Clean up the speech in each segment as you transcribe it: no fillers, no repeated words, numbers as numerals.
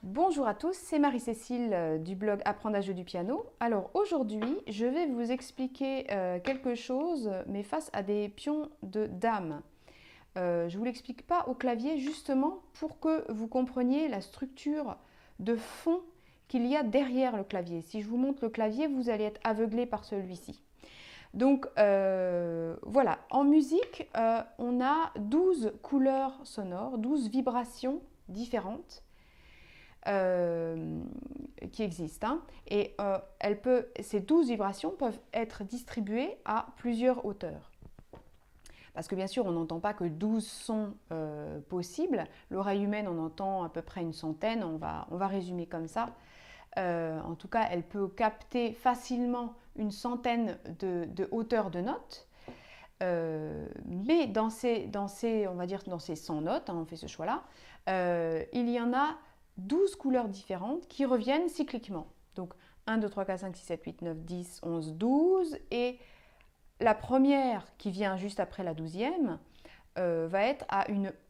Bonjour à tous, c'est Marie-Cécile du blog Apprendre à jouer du piano. Alors aujourd'hui, je vais vous expliquer quelque chose, mais face à des pions de dames. Je ne vous l'explique pas au clavier justement pour que vous compreniez la structure de fond qu'il y a derrière le clavier. Si je vous montre le clavier, vous allez être aveuglé par celui-ci. Donc voilà, en musique, on a 12 couleurs sonores, 12 vibrations différentes qui existent. Hein. Et ces 12 vibrations peuvent être distribuées à plusieurs hauteurs. Parce que bien sûr, on n'entend pas que 12 sons possibles. L'oreille humaine, on entend à peu près une centaine. On va résumer comme ça. En tout cas, elle peut capter facilement une centaine de hauteurs de notes. Mais on va dire dans ces 100 notes, hein, on fait ce choix-là, il y en a 12 couleurs différentes qui reviennent cycliquement. Donc 1, 2, 3, 4, 5, 6, 7, 8, 9, 10, 11, 12. Et la première qui vient juste après la 12e va être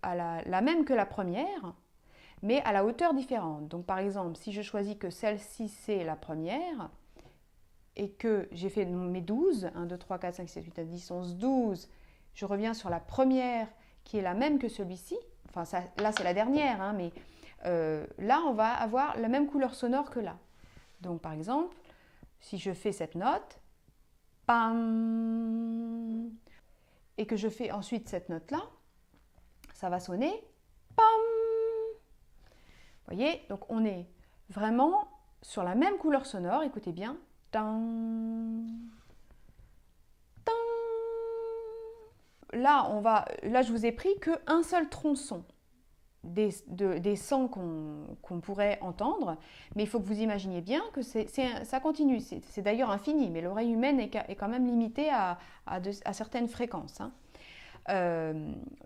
la même que la première, mais à la hauteur différente. Donc par exemple, si je choisis que celle-ci c'est la première, et que j'ai fait mes 12, 1, 2, 3, 4, 5, 6, 7, 8, 9, 10, 11, 12, je reviens sur la première qui est la même que celui-ci. Enfin, ça, là, c'est la dernière, hein, mais là, on va avoir la même couleur sonore que là. Donc, par exemple, si je fais cette note, pam, et que je fais ensuite cette note-là, ça va sonner pam. Vous voyez, donc on est vraiment sur la même couleur sonore, écoutez bien. Tan, tan. Là, je vous ai pris qu'un seul tronçon des sons qu'on pourrait entendre, mais il faut que vous imaginiez bien que ça continue. C'est d'ailleurs infini, mais l'oreille humaine est quand même limitée à certaines fréquences. Hein.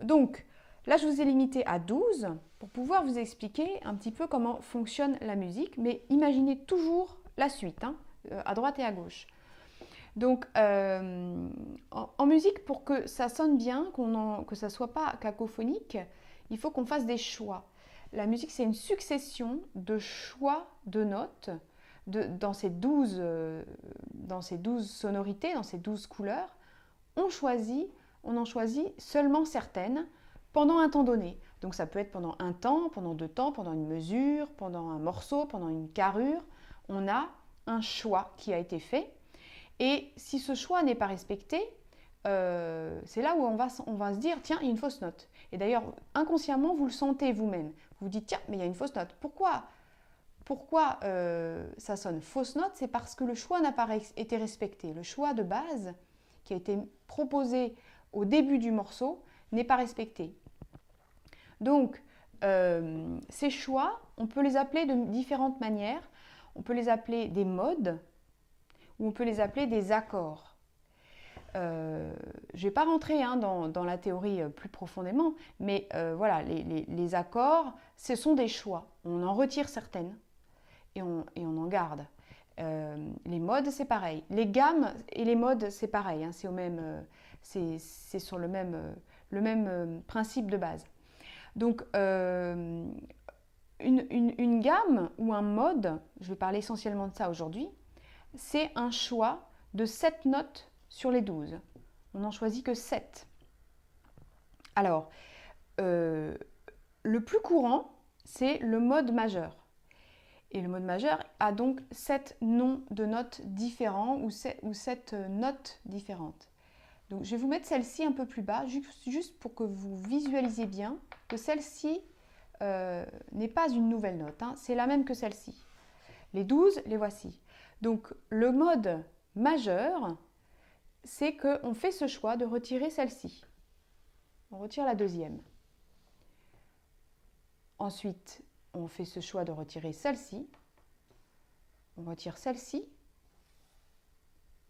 Donc, là, je vous ai limité à 12 pour pouvoir vous expliquer un petit peu comment fonctionne la musique, mais imaginez toujours la suite, hein, à droite et à gauche. Donc, en musique, pour que ça sonne bien, que ça ne soit pas cacophonique, il faut qu'on fasse des choix. La musique, c'est une succession de choix de notes dans ces 12 sonorités, dans ces 12 couleurs. On en choisit seulement certaines pendant un temps donné. Donc ça peut être pendant un temps, pendant 2 temps, pendant une mesure, pendant un morceau, pendant une carrure. On a un choix qui a été fait. Et si ce choix n'est pas respecté, c'est là où on va se dire, tiens, il y a une fausse note. Et d'ailleurs, inconsciemment, vous le sentez vous-même. Vous vous dites, tiens, mais il y a une fausse note. Pourquoi ça sonne fausse note? C'est parce que le choix n'a pas été respecté. Le choix de base qui a été proposé au début du morceau n'est pas respecté. Donc, ces choix, on peut les appeler de différentes manières. On peut les appeler des modes ou on peut les appeler des accords. Je ne vais pas rentrer dans la théorie plus profondément, mais voilà, les accords, ce sont des choix. On en retire certaines et on en garde. Les modes, c'est pareil. Les gammes et les modes, c'est pareil. Hein, c'est sur le même principe de base. Donc, une gamme ou un mode, je vais parler essentiellement de ça aujourd'hui, c'est un choix de 7 notes sur les 12. On n'en choisit que 7. Alors, le plus courant, c'est le mode majeur. Et le mode majeur a donc 7 noms de notes différents ou 7 notes différentes. Donc, je vais vous mettre celle-ci un peu plus bas, juste pour que vous visualisiez bien que celle-ci n'est pas une nouvelle note. Hein, c'est la même que celle-ci. Les 12, les voici. Donc, le mode majeur, c'est qu'on fait ce choix de retirer celle-ci. On retire la deuxième. Ensuite, on fait ce choix de retirer celle-ci. On retire celle-ci,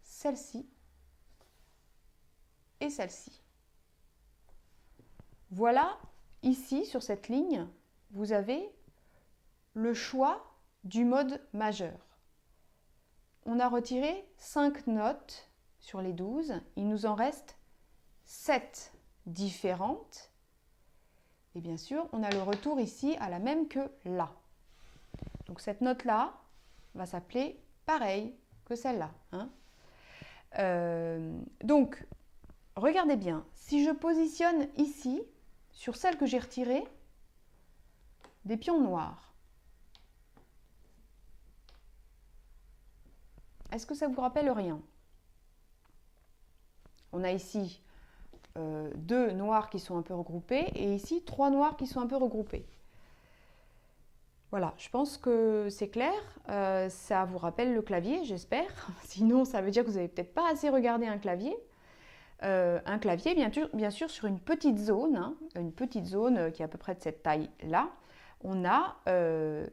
celle-ci et celle-ci. Voilà, ici, sur cette ligne, vous avez le choix du mode majeur. On a retiré 5 notes sur les 12. Il nous en reste 7 différentes. Et bien sûr, on a le retour ici à la même que là. Donc cette note-là va s'appeler pareil que celle-là. Hein. Donc, regardez bien, si je positionne ici, sur celle que j'ai retirée, des pions noirs, est-ce que ça vous rappelle rien? On a ici 2 noirs qui sont un peu regroupés et ici 3 noirs qui sont un peu regroupés. Voilà, je pense que c'est clair. Ça vous rappelle le clavier, j'espère. Sinon, ça veut dire que vous n'avez peut-être pas assez regardé un clavier. Un clavier, bien sûr, sur une petite zone, hein, une petite zone qui est à peu près de cette taille-là, on a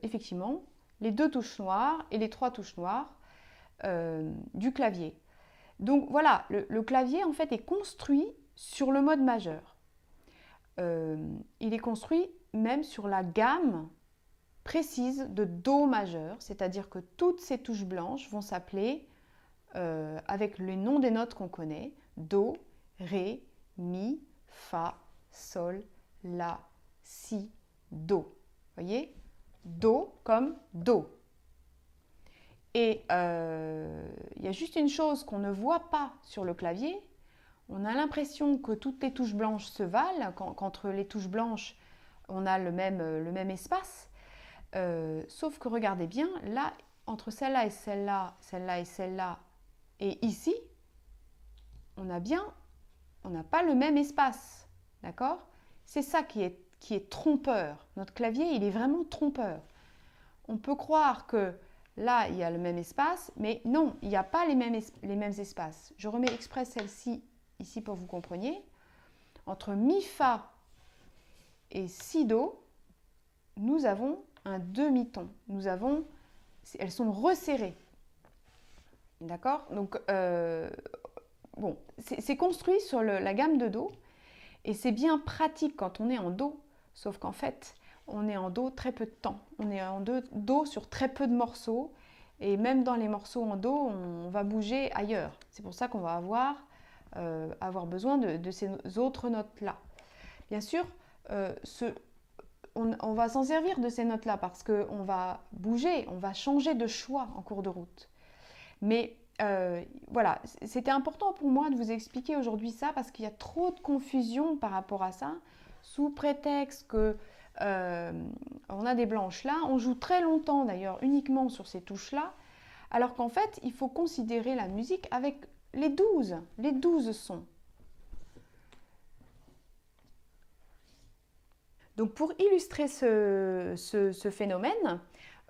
effectivement les 2 touches noires et les 3 touches noires du clavier. Donc voilà, le clavier en fait est construit sur le mode majeur. Il est construit même sur la gamme précise de Do majeur, c'est-à-dire que toutes ces touches blanches vont s'appeler, avec les noms des notes qu'on connaît, Do, Ré, Mi, Fa, Sol, La, Si, Do. Voyez? Do comme Do. Et il y a juste une chose qu'on ne voit pas sur le clavier. On a l'impression que toutes les touches blanches se valent, qu'entre les touches blanches, on a le même espace. Sauf que regardez bien, là, entre celle-là et celle-là, celle-là et celle-là, et ici, on n'a pas le même espace. D'accord? C'est ça qui est trompeur. Notre clavier, il est vraiment trompeur. On peut croire que là, il y a le même espace, mais non, il n'y a pas les mêmes espaces. Je remets exprès celle-ci ici pour que vous compreniez. Entre Mi, Fa et Si, Do, nous avons un demi-ton. Elles sont resserrées. D'accord? Donc, bon, c'est construit sur la gamme de Do et c'est bien pratique quand on est en Do, sauf qu'en fait, on est en Do très peu de temps. On est en Do sur très peu de morceaux et même dans les morceaux en Do, on va bouger ailleurs. C'est pour ça qu'on va avoir besoin de ces autres notes-là. Bien sûr, on va s'en servir de ces notes-là parce qu'on va bouger, on va changer de choix en cours de route. Mais voilà, c'était important pour moi de vous expliquer aujourd'hui ça parce qu'il y a trop de confusion par rapport à ça. Sous prétexte que on a des blanches là, on joue très longtemps d'ailleurs uniquement sur ces touches-là, alors qu'en fait, il faut considérer la musique avec les 12 sons. Donc pour illustrer ce phénomène,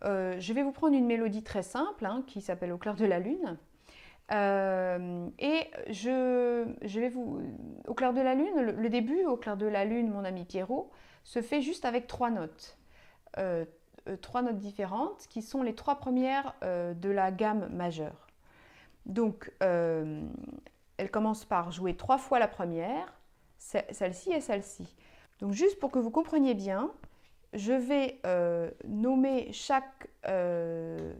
je vais vous prendre une mélodie très simple hein, qui s'appelle Au clair de la lune. Et je vais vous... Au clair de la lune, le début, Au clair de la lune, mon ami Pierrot, se fait juste avec 3 notes. 3 notes différentes qui sont les 3 premières de la gamme majeure. Donc, elle commence par jouer 3 fois la première, celle-ci et celle-ci. Donc, juste pour que vous compreniez bien, je vais nommer chaque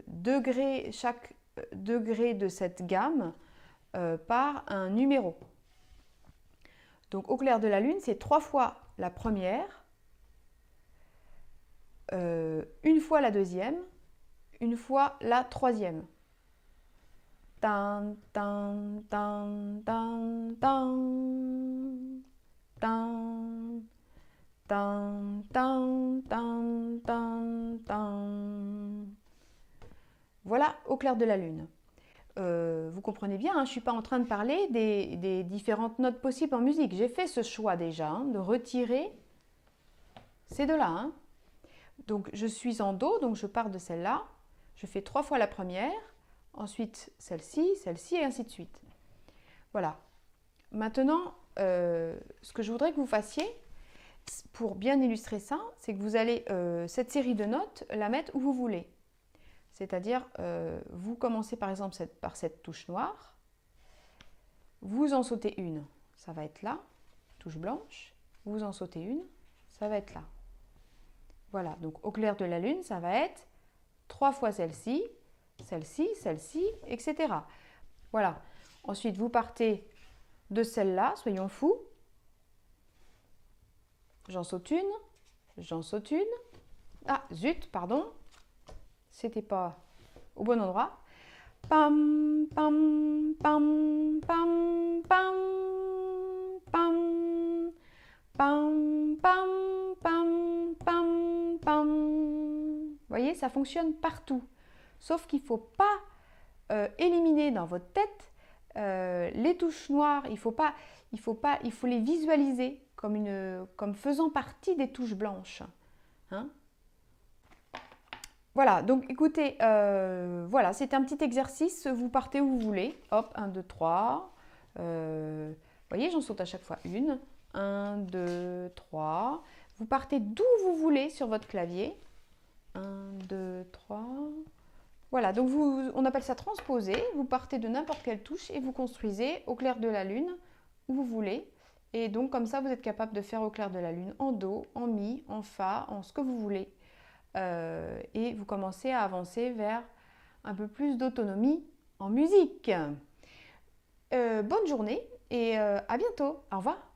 degré de cette gamme par un numéro. Donc, Au clair de la lune, c'est 3 fois la première, une fois la deuxième, une fois la troisième. Tan, tan, tan, tan, tan, tan, tan, tan, tan, tan, tan. Voilà Au clair de la lune. Vous comprenez bien, hein, je ne suis pas en train de parler des différentes notes possibles en musique. J'ai fait ce choix déjà hein, de retirer ces deux-là. Hein. Donc je suis en Do, donc je pars de celle-là. Je fais 3 fois la première, ensuite celle-ci et ainsi de suite. Voilà. Maintenant, ce que je voudrais que vous fassiez, pour bien illustrer ça, c'est que vous allez, cette série de notes, la mettre où vous voulez. C'est-à-dire, vous commencez par exemple par cette touche noire, vous en sautez une, ça va être là, touche blanche, vous en sautez une, ça va être là. Voilà, donc au clair de la lune, ça va être 3 fois celle-ci, celle-ci, celle-ci, etc. Voilà. Ensuite, vous partez de celle-là, soyons fous. J'en saute une, j'en saute une. Ah, zut, pardon. c'était pas au bon endroit. Pam, pam, pam, pam, pam, pam, pam, pam, pam, pam, pam. Vous voyez, ça fonctionne partout. Sauf qu'il ne faut pas éliminer dans votre tête les touches noires. Il faut les visualiser comme faisant partie des touches blanches. Hein? Voilà, donc écoutez, voilà, c'est un petit exercice, vous partez où vous voulez, hop, 1, 2, 3, vous voyez, j'en saute à chaque fois une, 1, 2, 3, vous partez d'où vous voulez sur votre clavier, 1, 2, 3, voilà, donc on appelle ça transposer, vous partez de n'importe quelle touche et vous construisez au clair de la lune, où vous voulez, et donc comme ça vous êtes capable de faire au clair de la lune en Do, en Mi, en Fa, en ce que vous voulez. Et vous commencez à avancer vers un peu plus d'autonomie en musique. Bonne journée et à bientôt. Au revoir.